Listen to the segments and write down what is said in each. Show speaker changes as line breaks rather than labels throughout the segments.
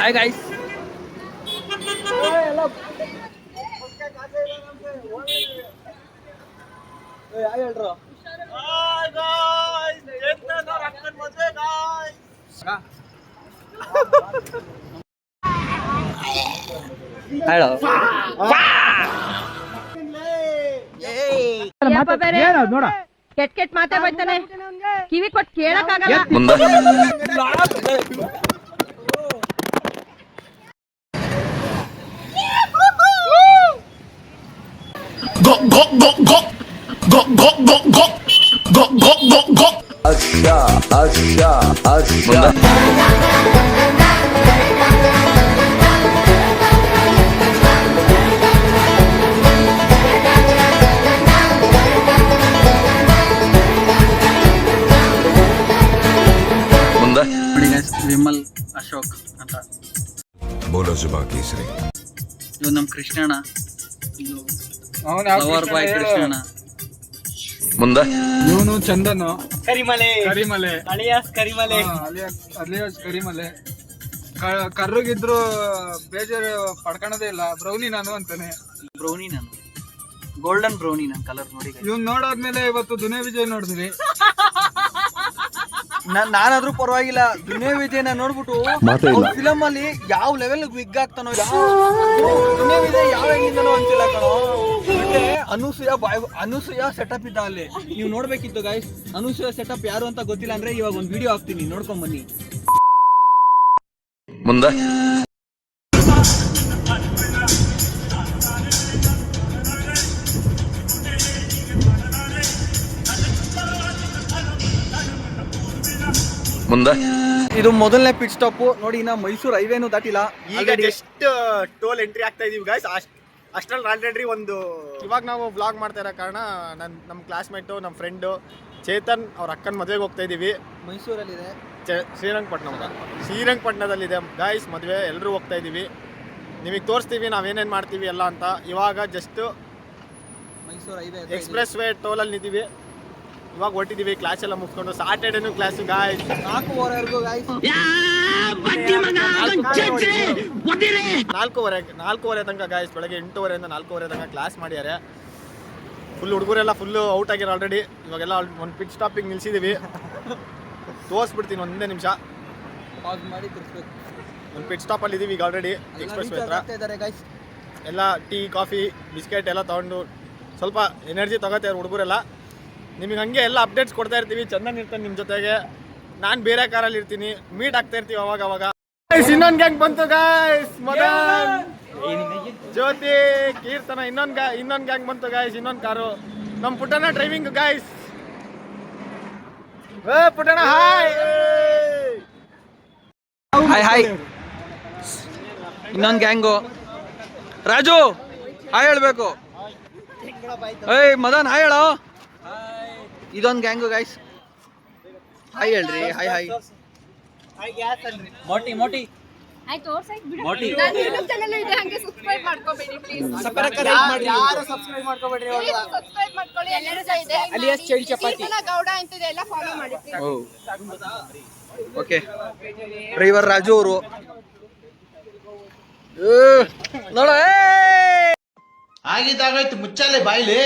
Hi guys. ಹೇಳೋ
ನೋಡ ಕೆಟ್ ಕೆಟ್ ಮಾತೇ ಬರ್ತಾನೆ, ಕಿವಿ ಕೊಟ್ಟು ಕೇಳಕ್ಕಾಗಲ್ಲ.
ವಿಮಲ್ ಅಶೋಕ್ ಅಂತ
ಬೋಲೋ ಜುಬಾ ಕೇಸರಿ.
ಇವ್ ನಮ್ ಕೃಷ್ಣಣ್ಣ, ಲವರ್ ಬಾಯ್ ಕೃಷ್ಣಣ್ಣ.
ಮುಂದೆ
ಇವನು ಚಂದನ್
ಕರಿಮಲೆ
ಅಲಿಯಾಸ್ ಕರಿಮಲೆ. ಕರ್ರಗಿದ್ರು ಬೇಜಾರು ಪಡ್ಕೊಳೋದೇ ಇಲ್ಲ. ಬ್ರೌನಿ ನಾನು ಅಂತಾನೆ.
ಬ್ರೌನಿ ನಾನು, ಗೋಲ್ಡನ್ ಬ್ರೌನಿ ನನ್ನ ಕಲರ್ ನೋಡಿ.
ಇವ್ನು ನೋಡಾದ್ಮೇಲೆ ಇವತ್ತು ದುನಿಯಾ ವಿಜಯ್ ನೋಡಿದ್ವಿ.
ನಾನಾದ್ರೂ ಪರವಾಗಿಲ್ಲ, ದುನಿಯಾ ವಿಜಯನ ನೋಡ್ಬಿಟ್ಟು ಫಿಲಮ್ ಅಲ್ಲಿ ಯಾವ ಲೆವೆಲ್ ವಿಗ್ ಆಗ್ತಾನೋ, ದುನಿಯಾ ವಿಜಯ್ ಯಾವ ಹೆಂಗಿಂದನೋ ಅಂತಿಲ್ಲ ಕಣೋ. ಅನೂಸೂಯ ಸೆಟಪ್ ಇದ್ದ ಅಲ್ಲಿ, ನೀವು ನೋಡ್ಬೇಕಿತ್ತು ಗೈಸ್. ಅನೂಸೂಯ ಸೆಟಪ್ ಯಾರು ಅಂತ ಗೊತ್ತಿಲ್ಲ ಅಂದ್ರೆ ಇವಾಗ ಒಂದು ವಿಡಿಯೋ ಹಾಕ್ತೀನಿ, ನೋಡ್ಕೊಂಡ್ ಬನ್ನಿ.
ಮುಂದೆ ಮುಂದೆ
ಇದು ಮೊದಲನೇ ಪಿಟ್ ಸ್ಟಾಪ್ ನೋಡಿ. ಇನ್ನ ಮೈಸೂರು ಹೈವೇನು ದಾಟಿಲ್ಲ,
ಈಗ ಜಸ್ಟ್ ಟೋಲ್ ಎಂಟ್ರಿ ಆಗ್ತಾ ಇದೀವಿ ಗೈಸ್. ಅಷ್ಟ್ರಲ್ಲಿ ಆಲ್ರೆಡಿ ಒಂದು ಇವಾಗ ನಾವು ವ್ಲಾಗ್ ಮಾಡ್ತಾ ಇರೋ ಕಾರಣ ನಮ್ಮ ಕ್ಲಾಸ್ಮೇಟು, ನಮ್ಮ ಫ್ರೆಂಡು ಚೇತನ್ ಅವ್ರ ಅಕ್ಕನ ಮದುವೆಗೆ ಹೋಗ್ತಾ ಇದೀವಿ.
ಮೈಸೂರಲ್ಲಿದೆ,
ಶ್ರೀರಂಗಪಟ್ಟಣದಲ್ಲಿದೆ ಗೈಸ್ ಮದುವೆ. ಎಲ್ಲರೂ ಹೋಗ್ತಾ ಇದೀವಿ, ನಿಮಗೆ ತೋರಿಸ್ತೀವಿ ನಾವೇನೇನು ಮಾಡ್ತೀವಿ ಎಲ್ಲ ಅಂತ. ಇವಾಗ just
Mysuru highway
expressway ಟೋಲಲ್ಲಿ ನಿಂತೀವಿ. ಇವಾಗ ಹೊಟ್ಟಿದೀವಿ, ಕ್ಲಾಸ್ ಎಲ್ಲ ಮುಗಿಸ್ಕೊಂಡು. ಸಾಟರ್ಡೇನು ಕ್ಲಾಸು ಗಾಯ್ಸ್,
4:15 ಗಾಯ್ಸ್.
4:30 ತನಕ ಗಾಯ್ಸ್. ಬೆಳಗ್ಗೆ 8:30 4:30 ತನಕ ಕ್ಲಾಸ್ ಮಾಡಿದ್ದಾರೆ. ಫುಲ್ ಹುಡುಗರೆಲ್ಲ ಫುಲ್ಲು ಔಟ್ ಆಗ್ಯಾರ ಆಲ್ರೆಡಿ. ಇವಾಗೆಲ್ಲ ಒಂದು ಪಿಟ್ ಸ್ಟಾಪಿಗೆ ನಿಲ್ಸಿದ್ದೀವಿ. ತೋರಿಸ್ಬಿಡ್ತೀನಿ ಒಂದೇ ನಿಮಿಷ,
ಪಾಸ್ ಮಾಡಿ ತಿರ್ಸ್ಬೇಕು.
ಒಂದು ಪಿಟ್ ಸ್ಟಾಪಲ್ಲಿ ಇದ್ದೀವಿ ಈಗ ಆಲ್ರೆಡಿ ಎಕ್ಸ್ಪ್ರೆಸ್ ವೇ ಹತ್ರ. ಎಲ್ಲ ಟೀ ಕಾಫಿ ಬಿಸ್ಕೆಟ್ ಎಲ್ಲ ತೊಗೊಂಡು ಸ್ವಲ್ಪ ಎನರ್ಜಿ ತಗೋತಾರೆ ಹುಡುಗರೆಲ್ಲ. ನಿಮಗೆ ಹಂಗೆ ಎಲ್ಲ ಅಪ್ಡೇಟ್ಸ್ ಕೊಡ್ತಾ ಇರ್ತೀವಿ. ಚಂದನ್ ಇರ್ತಾನೆ ನಿಮ್ಮ ಜೊತೆಗೆ, ನಾನು ಬೇರೆ ಕಾರಲ್ಲಿ ಇರ್ತೀನಿ, ಮೀಟ್ ಆಗ್ತಾ ಇರ್ತೀವಿ ಅವಾಗ. ಇನ್ನೊಂದು ಗ್ಯಾಂಗ್ ಬಂತು ಗಾಯ್ಸ್. ಮದನ್, ಜ್ಯೋತಿ, ಕೀರ್ತನ, ಇನ್ನೊಂದು ಗ್ಯಾಂಗ್ ಬಂತು ಗಾಯ್ಸ್. ಇನ್ನೊಂದು ಕಾರು ನಮ್ಮ Puttanna driving guys. Puttanna hi
hi hi. ಇನ್ನೊಂದು ಗ್ಯಾಂಗು. ರಾಜು ಹಾಯ್ ಹೇಳ್ಬೇಕು. ಏಯ್ ಮದನ್ ಹಾಯ್ ಹೇಳೋ. ಇದೊಂದು ಗ್ಯಾಂಗು ಗೈಸ್, ಹಾಯ್ ಹೇಳ್ರಿ. Hi hi. ಮೋಟಿ ಮೋಟಿ ಮೋಟಿ.
ಹಂಗೆ ಸಬ್ಸ್ಕ್ರೈಬ್ ಮಾಡ್ಕೋಬೇಡಿ ಪ್ಲೀಸ್.
ಯಾರು ಸಬ್ಸ್ಕ್ರೈಬ್ ಮಾಡ್ಕೋಬೇಡ್ರಿ.
ಸಬ್ಸ್ಕ್ರೈಬ್ ಮಾಡ್ಕೊಳ್ಳಿ. ಎಲ್ಲರೂ ಸಹ ಇದೆ
ಅಲಿಯಾಸ್ ಚೈಲ್ಡ್ ಚಪಾತಿ,
ಗೌಡ ಅಂತಿದೆ, ಎಲ್ಲ ಫಾಲೋ ಮಾಡಿ.
ಓಕೆ, ಡ್ರೈವರ್ ರಾಜು ಅವರು ನೋಡ.
ಆಗಿದ್ದಾಗಾಯ್ತು, ಮುಚ್ಚಾಲೆ ಬಾಯ್ಲಿ.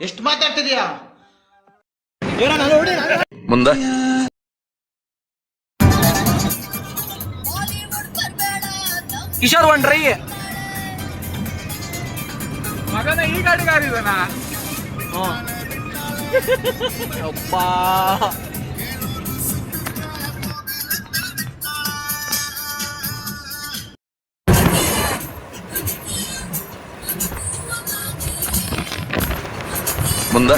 ಎಷ್ಟು ಮಾತಾಡ್ತಿದ್ಯಾ?
ಮುಂದೆ
ಕಿಶೋರ್ ಒನ್ ಡ್ರೈ.
ಮಗನ ಈ ಗಾಡಿಗಾರಿದಾನ.
ಅಪ್ಪಾ
ಮುಂದೆ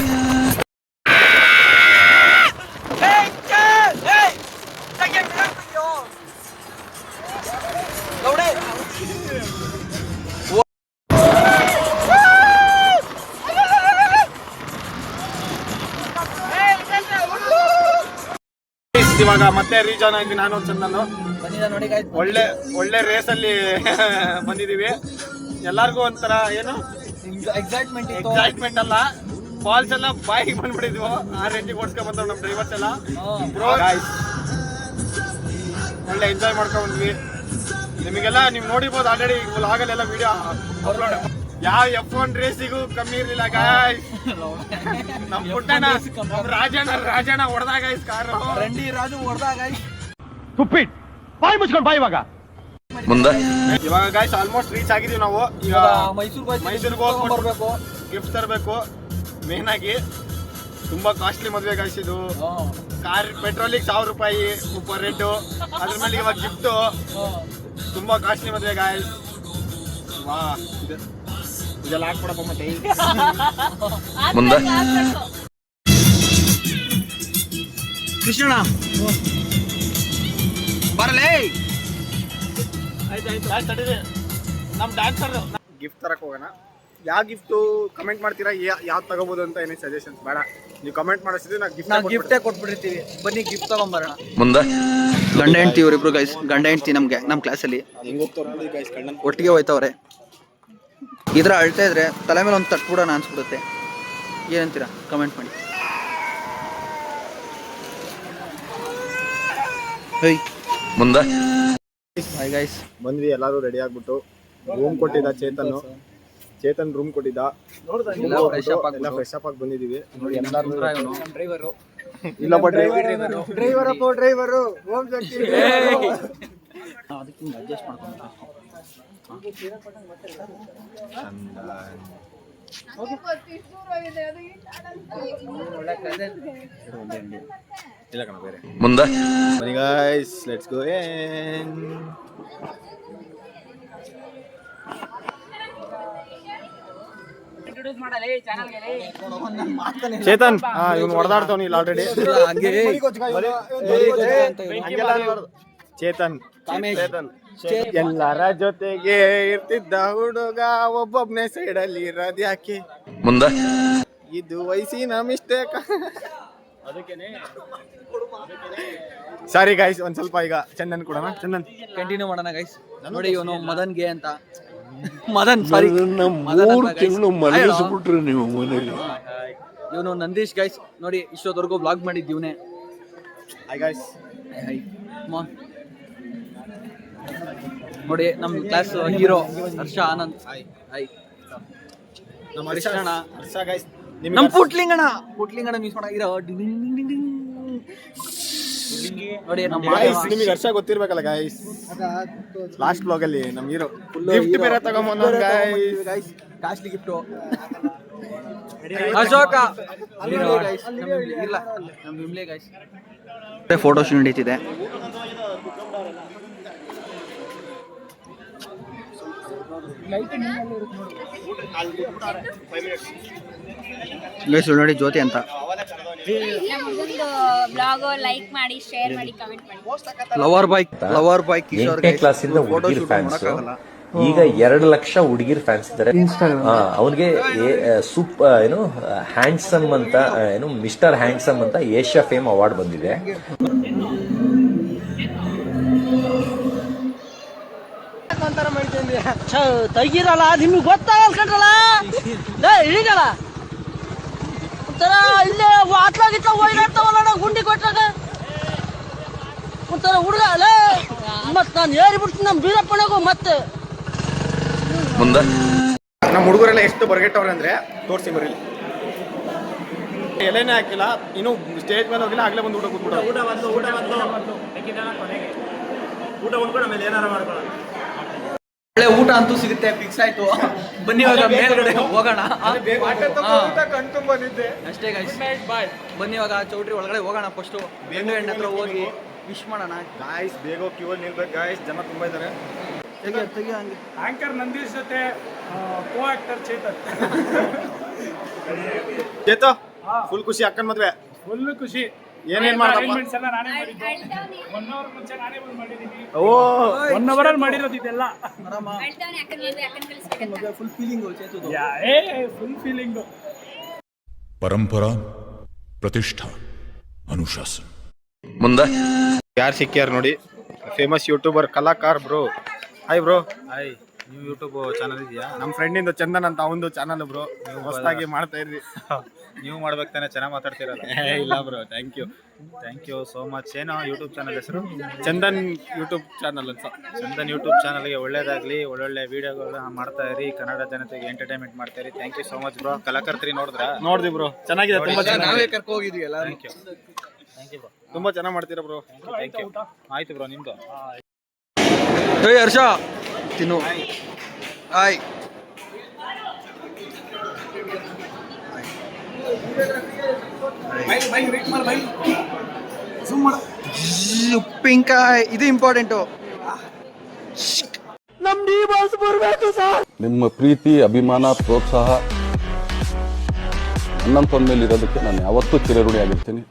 ಇವಾಗ ಮತ್ತೆ ರೀಜಾನ್ ಆಯ್ತು. ನಾನು ಚಂದನು
ನೋಡಿ
ಒಳ್ಳೆ ರೇಸಲ್ಲಿ ಬಂದಿದ್ದೀವಿ. ಎಲ್ಲರಿಗೂ ಒಂಥರ ಏನು ಎಕ್ಸೈಟ್ಮೆಂಟ್ ಅಲ್ಲ, ಫಾಲ್ಸ್ ಎಲ್ಲ ಬಾಯಿಗೆ ಬಂದ್ಬಿಟ್ಟಿದ್ವು. ಆ ರೇಂಜಿಗೆ ಓಡಿಸ್ಕೊಂಡ್ ಬಂದವ್ ನಮ್ಮ ಡ್ರೈವರ್ಸ್ ಎಲ್ಲ. ಒಳ್ಳೆ ಎಂಜಾಯ್ ಮಾಡ್ಕೊಂಡ್ ಬಂದ್ವಿ. ನಿಮಗೆಲ್ಲ ನೀವು ನೋಡಿರ್ಬೋದು ಆಲ್ರೆಡಿ ಆಗಲ್ಲೆಲ್ಲ ವಿಡಿಯೋ ಅಪ್ಲೋಡ್. ಯಾವ F1 ರೇಸಿಗೂ ಕಮ್ಮಿ ಇರ್ಲಿಲ್ಲ ಗಾಯ್ಸ್. ನಮ್ ಪುಟ್ಟಣ್ಣ ರಾಜಣ್ಣ ಹೊಡೆದ ಗಾಯ್ಸ್ ಕಾರು.
ರಂಡಿ ರಾಜು ಹೊಡೆದ ಗಾಯ್ಸ್.
ಮುಂದೆ
ಇವಾಗ ಗಾಯ್ಸ್ ಆಲ್ಮೋಸ್ಟ್ ರೀಚ್ ಆಗಿದೀವಿ ನಾವು. ಈಗ ಮೈಸೂರಿಗೆ ಹೋಗಿ
ಬರ್ಬೇಕು.
ಗಿಫ್ಟ್ ತರಬೇಕು. ಮೇನ್ ಆಗಿ ತುಂಬಾ ಕಾಸ್ಟ್ಲಿ ಮದುವೆ ಗಾಯ್ಸ್ ಇದು. ಕಾರ್ ಪೆಟ್ರೋಲಿಗೆ 1000 ರೂಪಾಯಿ ಸೂಪರ್ ರೇಟು. ಅದ್ರ ಮೇಲೆ ಇವಾಗ ಗಿಫ್ಟು ತುಂಬಾ ಕಾಸ್ಟ್ಲಿ ಮದುವೆ ಗಾಯ್ಸ್. ವಾ ಇದೆಲ್ಲ ಹಾಕ್ಬಿಡಪ್ಪ ಮತ್ತೆ.
ಮುಂದೆ
ಕೃಷ್ಣ ಬರಲೇ.
ನಮ್ ಡ್ಯಾನ್ಸರ್ ಗಿಫ್ಟ್ ತರಕ್ ಹೋಗೋಣ. ಯಾವ ಗಿಫ್ಟು ಕಮೆಂಟ್ ಮಾಡ್ತೀರಾ? ಯಾವ್ದು ತಗೋಬಹುದು ಅಂತ ಏನೇ ಸಜೆಷನ್ಸ್ ಬೇಡ, ನೀವು ಕಮೆಂಟ್ ಮಾಡಿಸಿದ್ರೆ ನಾವು
ಗಿಫ್ಟೇ ಕೊಟ್ಬಿಟ್ಟಿರ್ತೀವಿ. ಬನ್ನಿ ಗಿಫ್ಟ್ ತಗೊಂಬರೋಣ.
ಮುಂದೆ
ಗಂಡ ಹೆಂಡ್ತಿ ಇವರಿಬ್ರು ಗೈಸ್. ಗಂಡ ಹೆಂಡ್ತಿ ನಮ್ಮ ಕ್ಲಾಸಲ್ಲಿ ಒಟ್ಟಿಗೆ ಹೋಯ್ತವ್ರೆ. ಇದ್ರ ಅಳ್ತಾ ಇದ್ರೆ ತಲೆ ಮೇಲೆ ಒಂದು ತಟ್ಬಿಡೋಣ ಅನ್ಸ್ಬಿಡುತ್ತೆ. ಏನಂತೀರಾ ಕಮೆಂಟ್ ಮಾಡಿ. ಹೇಯ್
ಮುಂದೆ
ಹಾಯ್ ಗೈಸ್.
ಬಂದ್ವಿ ಎಲ್ಲರೂ ರೆಡಿ ಆಗ್ಬಿಟ್ಟು. ರೂಮ್ ಕೊಟ್ಟಿದ್ದ ಚೇತನ್ ರೂಮ್ ಕೊಟ್ಟಿದ್ದ. ಎಲ್ಲ ಫ್ರೆಶ್ ಅಪ್ ಆಗಿ ಬಂದಿದೀವಿ.
ಡ್ರೈವರು
ಇಲ್ಲಪ್ಪ ಡ್ರೈವರು ಹೋಮ್ ಶಕ್ತಿ.
ಅದಕ್ಕಿಂತ ಅಡ್ಜಸ್ಟ್ ಮಾಡ್ಕೊಂಡು
ಮುಂದೆ
ಬನ್ನಿ ಗೈಸ್, ಲೆಟ್ಸ್ ಗೋ ಇನ್. ಚೇತನ್ ಇವ್ನು ಹೊಡೆದಾಡ್ತಾವನಿ ಇಲ್ಲ ಆಲ್ರೆಡಿ. ಚೇತನ್ ಎಲ್ಲರ ಜೊತೆಗೆ ಇರ್ತಿದ್ದ ಹುಡುಗ ಒಬ್ಬೊಬ್ನೇ ಸೈಡಲ್ಲಿ ಇರೋದ್ ಯಾಕೆ?
ಮುಂದೆ
ಇದು ವಯಸ್ಸಿನ ಮಿಸ್ಟೇಕ್. ಸಾರಿ ಗೈಸ್, ಒಂದ್ ಸ್ವಲ್ಪ ಈಗ ಚಂದನ್ ಕೊಡೋಣ. ಚಂದನ್
ಕಂಟಿನ್ಯೂ ಮಾಡೋಣ ಗೈಸ್. ನೋಡಿ ಇವನು ಮದನ್ಗೆ ಅಂತ. ಮದನ್ ಸಾರಿ,
ಮಲಗಿಸ್ಬಿಟ್ರಿ ನೀವು ಮನೇಲಿ.
ಇವನು ನಂದೀಶ್ ಗೈಸ್. ನೋಡಿ ಇಷ್ಟೊತ್ತವರೆಗೂ ಬ್ಲಾಗ್ ಮಾಡಿದ್ದೀವನೇ.
Hi guys.
ನೋಡಿ ನಮ್ಮ class hero Harsha Anand. Hi
ನಮ್ಮ
ಕೃಷ್ಣಣ್ಣ.
ಹರ್ಷ ಗೈಸ್.
ನಮ್ಮ ಪುಟ್ಲಿಂಗಣ್ಣ ಮಿಸ್ ಮಾಡೋ ಹೀರೋ. ನೋಡಿ ನಮ್ಮ
ನಿಮಗೆ ಹರ್ಷ ಗೊತ್ತಿರ್ಬೇಕಲ್ಲ ಗೈಸ್. ಲಾಸ್ಟ್ ಬ್ಲಾಗ್ ಅಲ್ಲಿ ನಮ್ಮ ಹೀರೋ ಗಿಫ್ಟ್ ಬೇರೆ ತಗೊಂಬಂದ ಗೈಸ್.
Costly gift. ಅಶೋಕ ಇಲ್ಲ ನಮ್ಮ ವಿಮ್ಲೆ ಗೈಸ್. ಫೋಟೋ ಶೂಟ್ ನಡೀತಿದೆ. ಗೈಸ್ ನೋಡಿ ಜ್ಯೋತಿ ಅಂತ.
ಬ್ಲಾಗ್ ಲೈಕ್ ಮಾಡಿ, ಶೇರ್ ಮಾಡಿ, ಕಮೆಂಟ್ ಮಾಡಿ.
Lover boy Kishore guys.
ಕ್ಲಾಸಿಂದ ಹುಡುಗಿರ್ ಫ್ಯಾನ್ಸ್ ಈಗ 2 ಲಕ್ಷ ಹುಡುಗಿರ್ ಫ್ಯಾನ್ಸ್ ಇದ್ದಾರೆ. ಅವನಿಗೆ ಏನು ಹ್ಯಾಂಡ್ಸಮ್ ಅಂತ, ಏನು ಮಿಸ್ಟರ್ ಹ್ಯಾಂಡ್ಸಮ್ ಅಂತ ಏಷ್ಯಾ ಫೇಮ್ ಅವಾರ್ಡ್ ಬಂದಿದೆ.
ತೆಗೀರಲ್ಲ, ನಿಮ್ಗೆ ಗೊತ್ತಾಗಲ್ಲ ಕಂಡ್ರಲ್ಲ. ಇಳಿಗಲ್ಲ ಒಂಥರ ಇಲ್ಲೇ ಆತ್ಲಾಗಿತ್ತ ಹೋಗಿರ್ತಾವಲ್ಲ ಗುಂಡಿ ಕೊಟ್ಟಾಗ ಒಂಥರ ಹುಡುಗ ಅಲ್ಲ. ಮತ್ ನಾನು ಏರಿಬಿಡ್ತೀನಿ ನಮ್ಮ ಬೀರಪ್ಪನಾಗು. ಮತ್ತೆ
ಮುಂದೆ
ನಮ್ಮ ಹುಡುಗರೆಲ್ಲ ಎಷ್ಟು ಬರ್ಗೆಟ್ಟವ್ರೆ ಅಂದ್ರೆ ತೋರಿಸಿ ಬರೀಲಿ. ಎಲೆನೇ ಹಾಕಿಲ್ಲ, ಇನ್ನು ಸ್ಟೇಜ್ ಮೇಲೆ ಹೋಗಿಲ್ಲ, ಆಗ್ಲೇ ಬಂದು ಊಟ ಕೂತ್ಬಿಟ್ಟು ಊಟ ಉಂಡ್ಕೊಂಡು ಆಮೇಲೆ ಏನಾರ ಮಾಡ್ಕೊಳ್ಳೋಣ.
ಒಳ್ಳೆ ಊಟ ಅಂತೂ ಸಿಗುತ್ತೆ, ಫಿಕ್ಸ್ ಆಯ್ತು. ಬನ್ನಿ ಇವಾಗ ಮೇಲ್ಗಡೆ ಹೋಗೋಣ. ಅಷ್ಟೇ ಗೈಸ್, ಬನ್ನಿ ಇವಾಗ ಚೌಟ್ರಿ ಒಳಗಡೆ ಹೋಗೋಣ. ಫಸ್ಟು ಬೆಂಗಳೂರಿನ ಹತ್ರ ಹೋಗಿ ವಿಶ್ ಮಾಡೋಣ
ಗಾಯ್ಸ್. ಬೇಗ ಕ್ಯೂ ಅಲ್ಲಿ ನಿಲ್ಬೇಕು ಗಾಯ್ಸ್, ಜನ ತುಂಬಾ ಇದ್ದಾರೆ.
ತೆಗಿ ಹಂಗೆ.
ಆಂಕರ್ ನಂದೀಶ್ ಜೊತೆ ಕೋ ಆಕ್ಟರ್ ಚೇತನ್.
ಚೇತು ಫುಲ್ ಖುಷಿ, ಅಕ್ಕನ ಮದ್ವೆ
ಫುಲ್ ಖುಷಿ.
ಏನೇನ್ ಮಾಡ್ದಪ್ಪ?
ಎಲ್ಲ ನಾನೇ ಮಾಡಿದ್ದು. 1 ಅವರ್ ಮುಂಚೆ ನಾನೇ ಬಂದು ಮಾಡಿದ್ದೀನಿ.
ಓ
1 ಅವರಲ್ಲಿ ಮಾಡಿರೋದು ಇದೆಲ್ಲ.
ಫುಲ್ ಫೀಲಿಂಗು ಚೇತುದು.
Full feeling.
ಪರಂಪರಾ, ಪ್ರತಿಷ್ಠಾ, ಅನುಶಾಸನ.
ಮುಂದೆ
ಯಾರು ಸಿಕ್ಕ್ಯಾರ ನೋಡಿ, famous YouTuber Kalakar bro. Hi bro.
Hi. ನೀವು ಯೂಟ್ಯೂಬ್ ಚಾನಲ್ ಇದೆಯಾ?
ನಮ್ಮ ಫ್ರೆಂಡಿಂದ ಚಂದನ್ ಅಂತ ಅವನದು ಚಾನಲ್ ಬ್ರೋ, ಹೊಸದಾಗಿ ಮಾಡ್ತಾ ಇದ್ರಿ.
ನೀವು ಮಾಡ್ಬೇಕು ತಾನೆ, ಚೆನ್ನಾಗಿ ಮಾತಾಡ್ತೀರಲ್ಲ.
ಇಲ್ಲ bro, thank you
so much. ಏನೋ ಯೂಟ್ಯೂಬ್ ಚಾನಲ್ ಹೆಸರು?
ಚಂದನ್ ಯೂಟ್ಯೂಬ್ ಚಾನಲ್ ಅಂತ.
ಚಂದನ್ ಯೂಟ್ಯೂಬ್ ಚಾನಲ್ಗೆ ಒಳ್ಳೇದಾಗಲಿ, ಒಳ್ಳೊಳ್ಳೆ ವಿಡಿಯೋಗಳನ್ನ ಮಾಡ್ತಾ ಇರಿ, ಕನ್ನಡ ಜನತೆಗೆ ಎಂಟರ್ಟೈನ್ಮೆಂಟ್ ಮಾಡ್ತಾ ಇರಿ. Thank you so much bro. ಕಲಾಕರ್ತ್ರಿ
ನೋಡಿದ್ವಿ ಬ್ರೋ, ಚೆನ್ನಾಗಿದೆ, ತುಂಬಾ ಚೆನ್ನಾಗಿ
ಕರ್ಕೊ ಹೋಗಿದ್ವಿ
ಥ್ಯಾಂಕ್ ಯು ಬ್ರೋ.
ತುಂಬಾ ಚೆನ್ನಾಗಿ ಮಾಡ್ತೀರಾ ಬ್ರೋ.
Thank you. ಆಯ್ತು ಬ್ರೋ, ನಿಮ್ದು.
ಏಯ್ ಹರ್ಷ ತಿನ್ನು. ಹಾಯ್. ಉಪ್ಪಿನಕಾಯಿ ಇದು ಇಂಪಾರ್ಟೆಂಟು.
ನಿಮ್ಮ ಪ್ರೀತಿ, ಅಭಿಮಾನ, ಪ್ರೋತ್ಸಾಹ ನನ್ನಂತವನ ಮೇಲೆ ಇರೋದಕ್ಕೆ ನಾನು ಯಾವತ್ತೂ ಚಿರಋಣಿಯಾಗಿರ್ತೀನಿ.